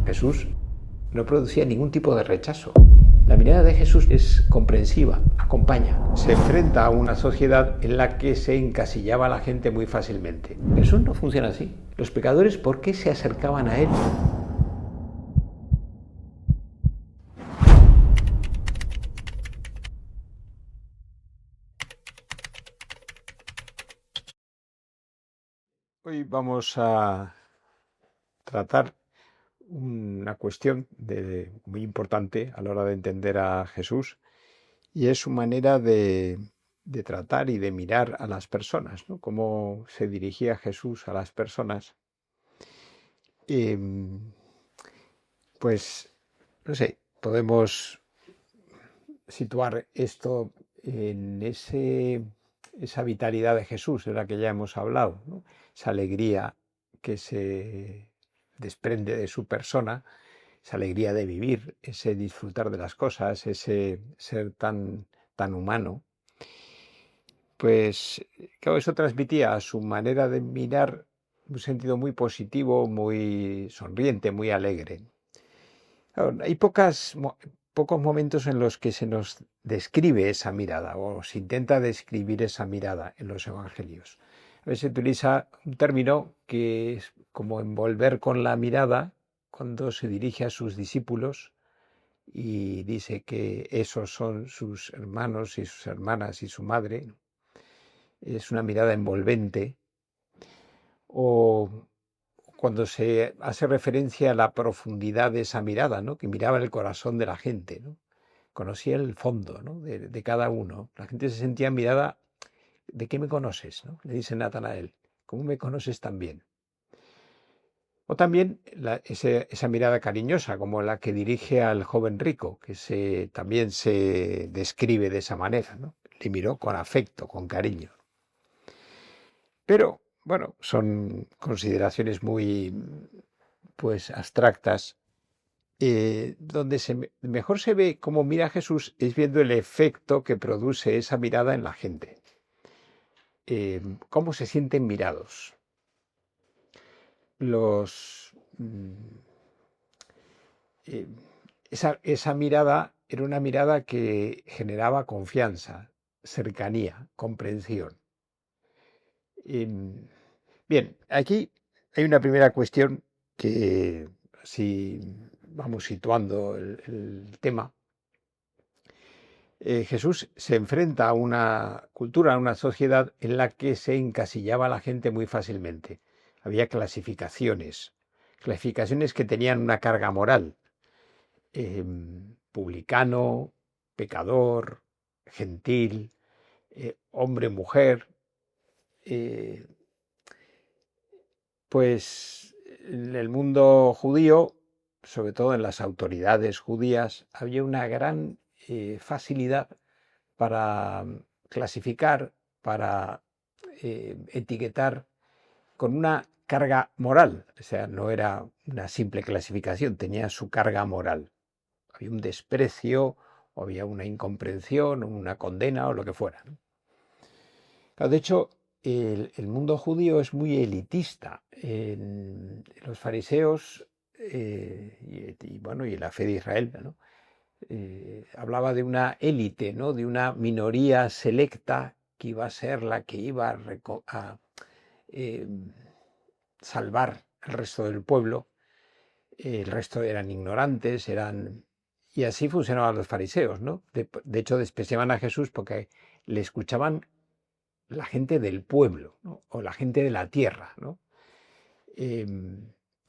Jesús no producía ningún tipo de rechazo. La mirada de Jesús es comprensiva, acompaña. Se enfrenta a una sociedad en la que se encasillaba a la gente muy fácilmente. Jesús no funciona así. Los pecadores, ¿por qué se acercaban a Él? Hoy vamos a tratar una cuestión muy importante a la hora de entender a Jesús, y es su manera de tratar y de mirar a las personas, ¿no? Cómo se dirigía Jesús a las personas. Pues, no sé, podemos situar esto en esa vitalidad de Jesús de la que ya hemos hablado, ¿no? Esa alegría que se desprende de su persona, esa alegría de vivir, ese disfrutar de las cosas, ese ser tan humano. Pues, claro, eso transmitía a su manera de mirar un sentido muy positivo, muy sonriente, muy alegre. Claro, hay pocos momentos en los que se nos describe esa mirada o se intenta describir esa mirada en los evangelios. A veces se utiliza un término que es como envolver con la mirada cuando se dirige a sus discípulos y dice que esos son sus hermanos y sus hermanas y su madre. Es una mirada envolvente. O cuando se hace referencia a la profundidad de esa mirada, ¿no? Que miraba el corazón de la gente, ¿no? Conocía el fondo, ¿no? de cada uno. La gente se sentía mirada. ¿De qué me conoces?, ¿no? Le dice Natanael. ¿Cómo me conoces también? O también esa mirada cariñosa, como la que dirige al joven rico, que también se describe de esa manera, ¿no? Le miró con afecto, con cariño. Pero, bueno, son consideraciones muy, pues, abstractas. Donde mejor se ve cómo mira a Jesús es viendo el efecto que produce esa mirada en la gente. Cómo se sienten mirados. Eh, esa mirada era una mirada que generaba confianza, cercanía, comprensión. Bien, aquí hay una primera cuestión que, si vamos situando el tema. Jesús se enfrenta a una cultura, a una sociedad en la que se encasillaba a la gente muy fácilmente. Había clasificaciones que tenían una carga moral. Publicano, pecador, gentil, hombre, mujer. Pues en el mundo judío, sobre todo en las autoridades judías, había una gran facilidad para clasificar, para etiquetar con una carga moral. O sea, no era una simple clasificación, tenía su carga moral. Había un desprecio, o había una incomprensión, o una condena, o lo que fuera, ¿no? Claro, de hecho, el mundo judío es muy elitista. Los fariseos y la fe de Israel, ¿no? Hablaba de una élite, ¿no? De una minoría selecta que iba a ser la que iba a eh, salvar el resto del pueblo. El resto eran ignorantes, y así funcionaban los fariseos, ¿no? De hecho, despreciaban a Jesús porque le escuchaban la gente del pueblo, ¿no? O la gente de la tierra, ¿no?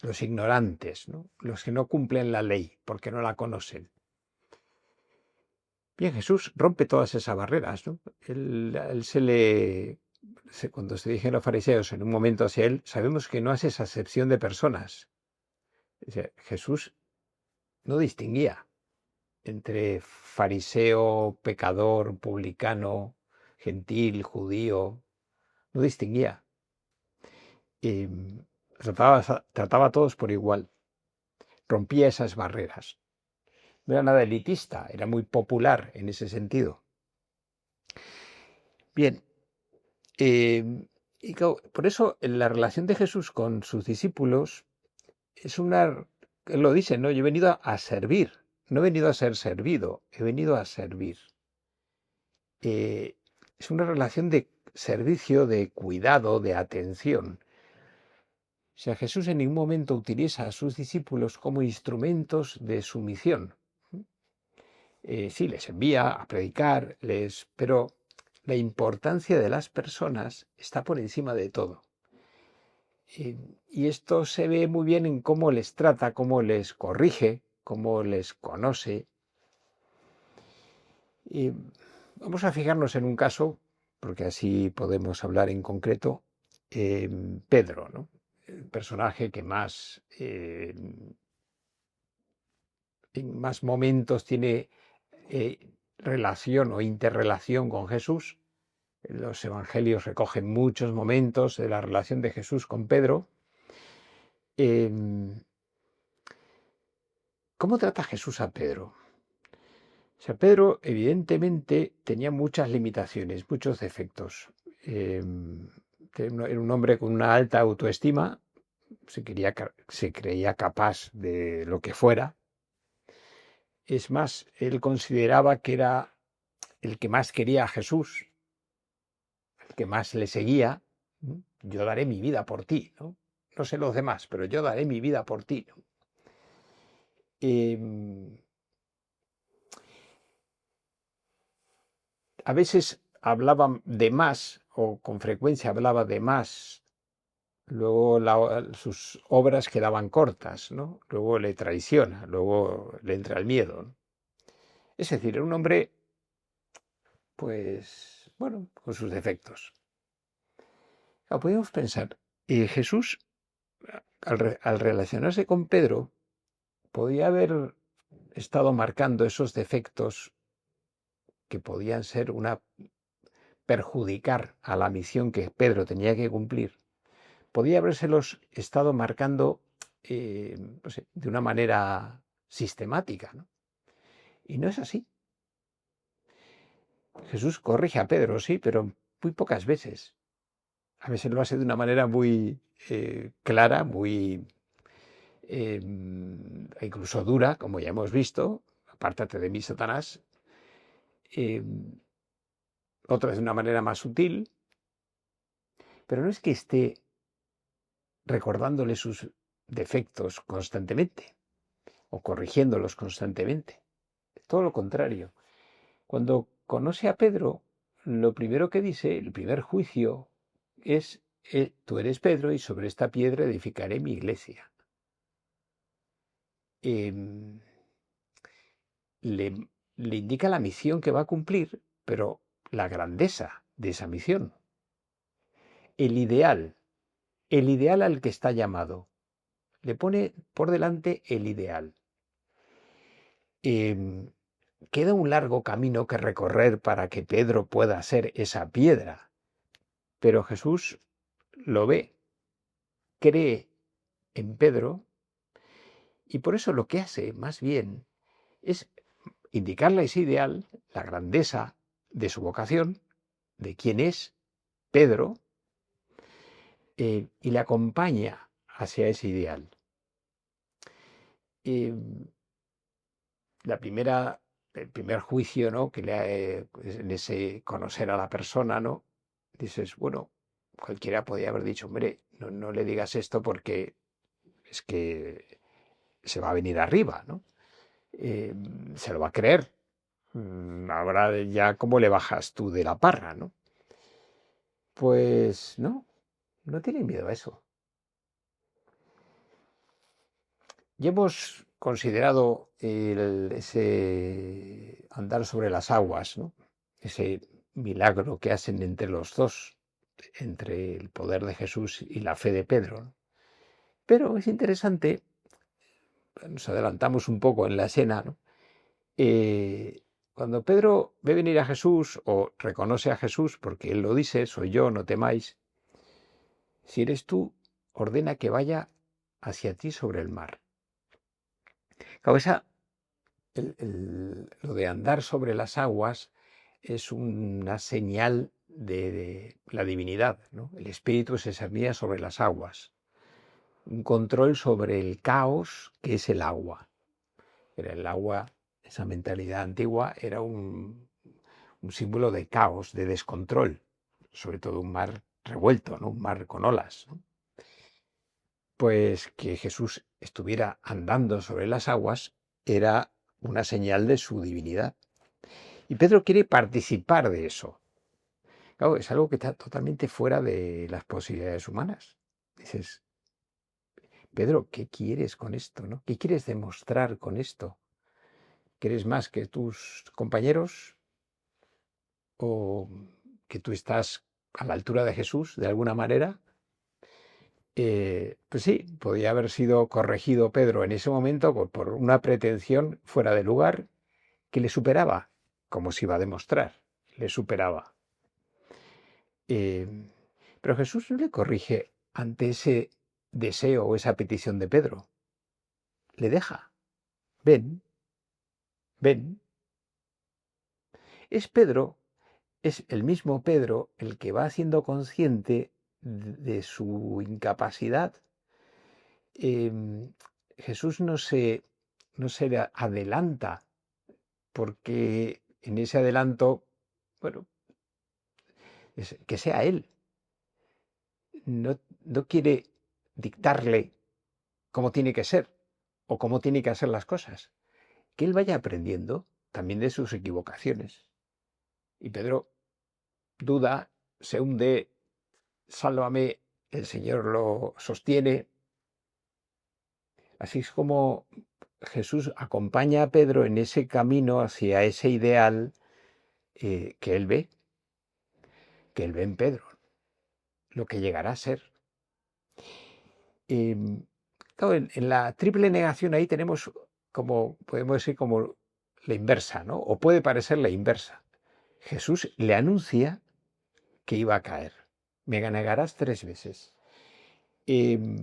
Los ignorantes, ¿no? Los que no cumplen la ley porque no la conocen. Bien, Jesús rompe todas esas barreras, ¿no? Cuando se dirigen los fariseos en un momento hacia él, sabemos que no hace esa acepción de personas. O sea, Jesús no distinguía entre fariseo, pecador, publicano, gentil, judío. No distinguía. Trataba a todos por igual. Rompía esas barreras. No era nada elitista, era muy popular en ese sentido. Bien, y claro, por eso la relación de Jesús con sus discípulos es una él lo dice, ¿no? Yo he venido a servir, no he venido a ser servido, he venido a servir. Es una relación de servicio, de cuidado, de atención. O sea, Jesús en ningún momento utiliza a sus discípulos como instrumentos de su misión. Sí, les envía a predicar, pero la importancia de las personas está por encima de todo. Y esto se ve muy bien en cómo les trata, cómo les corrige, cómo les conoce. Y vamos a fijarnos en un caso, porque así podemos hablar en concreto, Pedro, ¿no? El personaje que más, en más momentos tiene relación o interrelación con Jesús. Los evangelios recogen muchos momentos de la relación de Jesús con Pedro. ¿Cómo trata Jesús a Pedro? O sea, Pedro evidentemente tenía muchas limitaciones, muchos defectos. Era un hombre con una alta autoestima, se creía capaz de lo que fuera. Es más, él consideraba que era el que más quería a Jesús, el que más le seguía. Yo daré mi vida por ti, ¿no? No sé los demás, pero yo daré mi vida por ti, ¿no? A veces hablaba de más, o con frecuencia hablaba de más. Luego sus obras quedaban cortas, ¿no? Luego le traiciona, luego le entra el miedo, ¿no? Es decir, era un hombre, pues, bueno, con sus defectos. Podemos pensar, Jesús, al relacionarse con Pedro, podía haber estado marcando esos defectos que podían ser perjudicar a la misión que Pedro tenía que cumplir. Podía habérselos estado marcando no sé, de una manera sistemática, ¿no? Y no es así. Jesús corrige a Pedro, sí, pero muy pocas veces. A veces lo hace de una manera muy clara, muy incluso dura, como ya hemos visto. Apártate de mí, Satanás. Otras de una manera más sutil. Pero no es que esté recordándole sus defectos constantemente o corrigiéndolos constantemente. Todo lo contrario. Cuando conoce a Pedro, lo primero que dice, el primer juicio, es, tú eres Pedro y sobre esta piedra edificaré mi iglesia. Le indica la misión que va a cumplir, pero la grandeza de esa misión. El ideal al que está llamado. Le pone por delante el ideal. Queda un largo camino que recorrer para que Pedro pueda ser esa piedra, pero Jesús lo ve, cree en Pedro, y por eso lo que hace más bien es indicarle ese ideal, la grandeza de su vocación, de quién es Pedro, y le acompaña hacia ese ideal. El primer juicio, ¿no?, que en ese conocer a la persona, ¿no?, dices, bueno, cualquiera podría haber dicho, hombre, no le digas esto porque es que se va a venir arriba, ¿no? Se lo va a creer. Ahora ya cómo le bajas tú de la parra, ¿no? Pues no tiene miedo a eso. Ya hemos considerado ese andar sobre las aguas, ¿no? Ese milagro que hacen entre los dos, entre el poder de Jesús y la fe de Pedro, ¿no? Pero es interesante, nos adelantamos un poco en la escena, ¿no? Cuando Pedro ve venir a Jesús o reconoce a Jesús, porque él lo dice, soy yo, no temáis, si eres tú, ordena que vaya hacia ti sobre el mar. Claro, lo de andar sobre las aguas es una señal de la divinidad, ¿no? El Espíritu se cernía sobre las aguas. un control sobre el caos que es el agua. Era el agua, esa mentalidad antigua, era un símbolo de caos, de descontrol, sobre todo un mar revuelto, ¿no? Un mar con olas, ¿no? Pues que Jesús estuviera andando sobre las aguas era una señal de su divinidad. Y Pedro quiere participar de eso. Claro, es algo que está totalmente fuera de las posibilidades humanas. Dices, Pedro, ¿qué quieres con esto, no? ¿Qué quieres demostrar con esto? ¿Quieres más que tus compañeros o que tú estás a la altura de Jesús de alguna manera? Pues sí, podía haber sido corregido Pedro en ese momento por una pretensión fuera de lugar que le superaba, como se iba a demostrar, le superaba. Eh, pero Jesús no le corrige ante ese deseo o esa petición de Pedro. Le deja. Ven, ven. Es Pedro, es el mismo Pedro el que va siendo consciente de su incapacidad. Jesús no se le adelanta, porque en ese adelanto, bueno, es que sea Él. No quiere dictarle cómo tiene que ser o cómo tiene que hacer las cosas. Que Él vaya aprendiendo también de sus equivocaciones. Y Pedro duda, se hunde, sálvame, el Señor lo sostiene. Así es como Jesús acompaña a Pedro en ese camino hacia ese ideal que él ve en Pedro, lo que llegará a ser. Claro, en la triple negación ahí tenemos como, podemos decir, como la inversa, ¿no? O puede parecer la inversa. Jesús le anuncia que iba a caer. Me negarás 3 veces. Pedro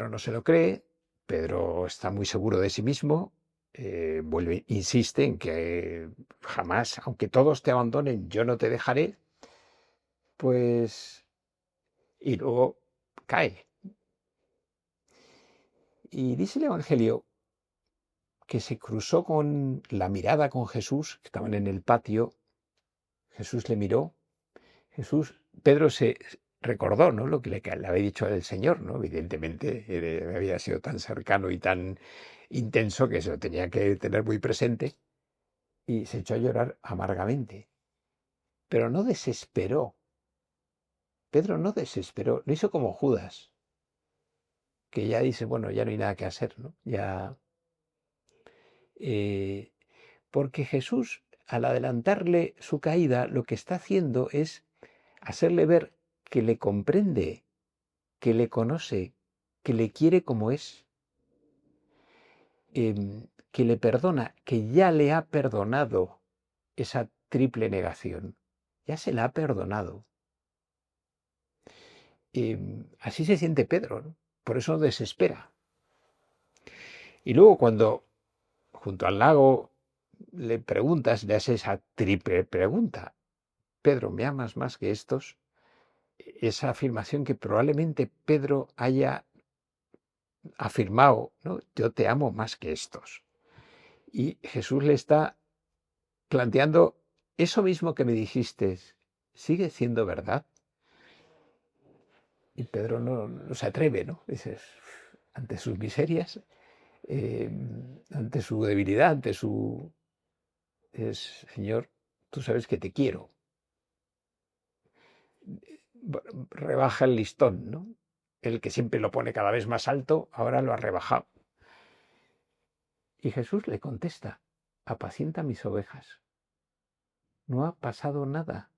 no se lo cree, Pedro está muy seguro de sí mismo, insiste en que jamás, aunque todos te abandonen, yo no te dejaré, pues, y luego cae. Y dice el Evangelio que se cruzó con la mirada con Jesús, que estaban en el patio, Jesús le miró, Pedro se recordó, ¿no? Lo que le había dicho el Señor, ¿no? Evidentemente había sido tan cercano y tan intenso que se lo tenía que tener muy presente y se echó a llorar amargamente. Pero no desesperó. Pedro no desesperó, no hizo como Judas, que ya dice, bueno, ya no hay nada que hacer, ¿no? Ya, porque Jesús, al adelantarle su caída, lo que está haciendo es hacerle ver que le comprende, que le conoce, que le quiere como es, que le perdona, que ya le ha perdonado esa triple negación. Ya se la ha perdonado. Así se siente Pedro, ¿no? Por eso desespera. Y luego cuando junto al lago le preguntas, le haces esa triple pregunta. Pedro, ¿me amas más que estos? Esa afirmación que probablemente Pedro haya afirmado, ¿no? Yo te amo más que estos. Y Jesús le está planteando eso mismo que me dijiste, ¿sigue siendo verdad? Y Pedro no se atreve, ¿no? Dices, ante sus miserias, ante su debilidad, ante su... Señor, tú sabes que te quiero. Rebaja el listón, ¿no? El que siempre lo pone cada vez más alto, ahora lo ha rebajado. Y Jesús le contesta, apacienta mis ovejas. No ha pasado nada.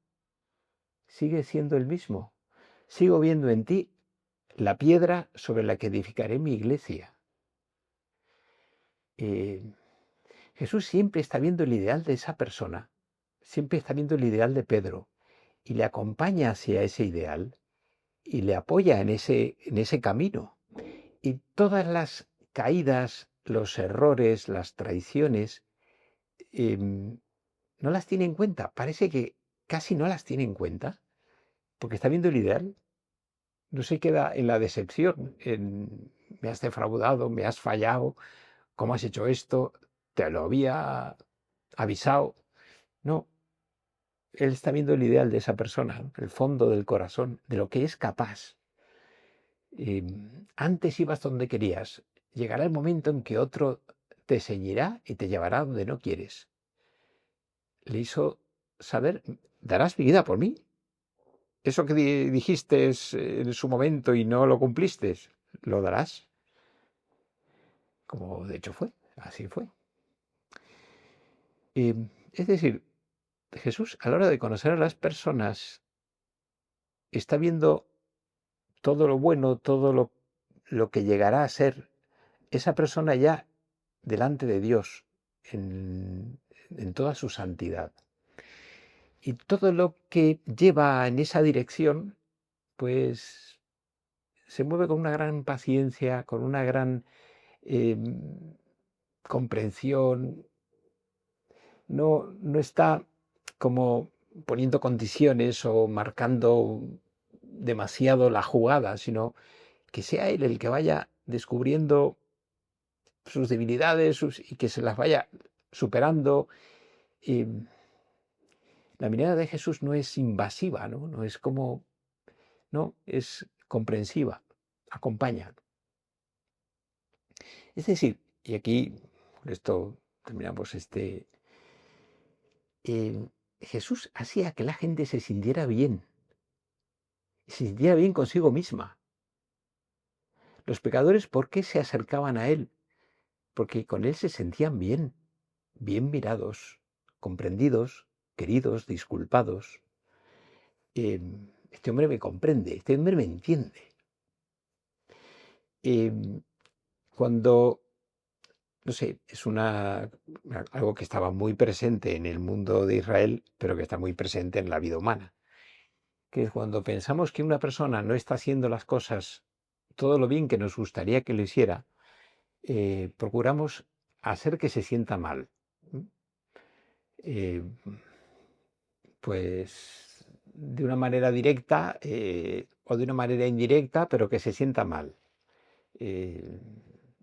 Sigue siendo el mismo. Sigo viendo en ti la piedra sobre la que edificaré mi iglesia. Jesús siempre está viendo el ideal de esa persona, siempre está viendo el ideal de Pedro y le acompaña hacia ese ideal y le apoya en ese camino. Y todas las caídas, los errores, las traiciones, no las tiene en cuenta. Parece que casi no las tiene en cuenta porque está viendo el ideal. no se queda en la decepción, en me has defraudado, me has fallado, ¿cómo has hecho esto? Te lo había avisado. No, él está viendo el ideal de esa persona, ¿no? El fondo del corazón, de lo que es capaz. Antes ibas donde querías, llegará el momento en que otro te ceñirá y te llevará donde no quieres. Le hizo saber, darás mi vida por mí. Eso que dijiste en su momento y no lo cumpliste, lo darás. Como de hecho fue, así fue. Es decir, Jesús a la hora de conocer a las personas está viendo todo lo bueno, todo lo que llegará a ser esa persona ya delante de Dios en toda su santidad. Y todo lo que lleva en esa dirección, pues se mueve con una gran paciencia, con una gran comprensión. No está como poniendo condiciones o marcando demasiado la jugada, sino que sea él el que vaya descubriendo sus debilidades y que se las vaya superando. Y la mirada de Jesús no es invasiva, no es como, no, es comprensiva, acompaña. Es decir, y aquí, con esto terminamos Jesús hacía que la gente se sintiera bien consigo misma. Los pecadores, ¿por qué se acercaban a Él? Porque con Él se sentían bien mirados, comprendidos, queridos, disculpados. Este hombre me comprende, este hombre me entiende. Cuando, no sé, es algo que estaba muy presente en el mundo de Israel, pero que está muy presente en la vida humana, que es cuando pensamos que una persona no está haciendo las cosas todo lo bien que nos gustaría que lo hiciera, procuramos hacer que se sienta mal. Eh, pues de una manera directa o de una manera indirecta, pero que se sienta mal.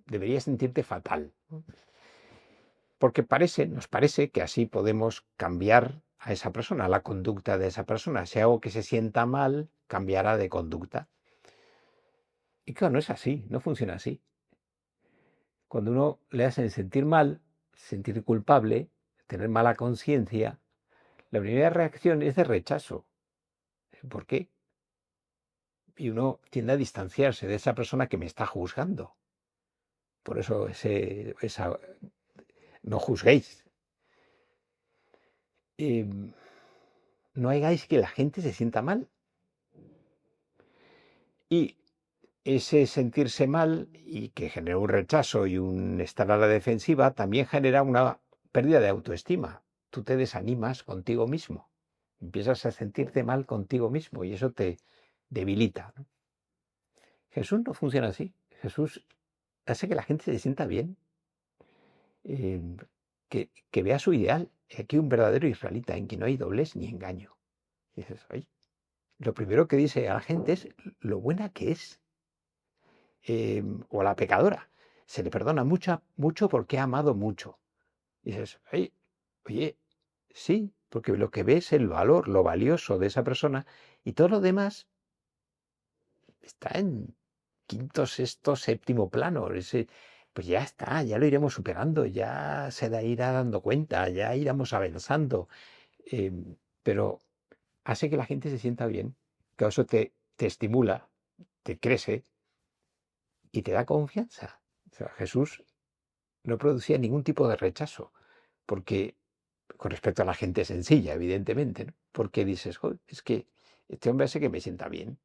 Deberías sentirte fatal. Porque nos parece que así podemos cambiar a esa persona, la conducta de esa persona. Si hago que se sienta mal, cambiará de conducta. Y claro, no es así, no funciona así. Cuando uno le hacen sentir mal, sentir culpable, tener mala conciencia, la primera reacción es de rechazo. ¿Por qué? Y uno tiende a distanciarse de esa persona que me está juzgando. Por eso no juzguéis. No hagáis que la gente se sienta mal. Y ese sentirse mal y que genera un rechazo y un estar a la defensiva también genera una pérdida de autoestima. Tú te desanimas contigo mismo. Empiezas a sentirte mal contigo mismo y eso te debilita, ¿no? Jesús no funciona así. Jesús hace que la gente se sienta bien, eh, que vea su ideal. Aquí un verdadero israelita en que no hay doblez ni engaño. Y dices, oye, lo primero que dice a la gente es lo buena que es. O a la pecadora. Se le perdona mucho porque ha amado mucho. Y dices, oye, sí, porque lo que ves es el valor, lo valioso de esa persona y todo lo demás está en quinto, sexto, séptimo plano. Pues ya está, ya lo iremos superando, ya se irá dando cuenta, ya iremos avanzando. Pero hace que la gente se sienta bien, que eso te estimula, te crece y te da confianza. O sea, Jesús no producía ningún tipo de rechazo, porque con respecto a la gente sencilla, evidentemente, ¿no? Porque dices, "Joder, es que este hombre hace que me sienta bien".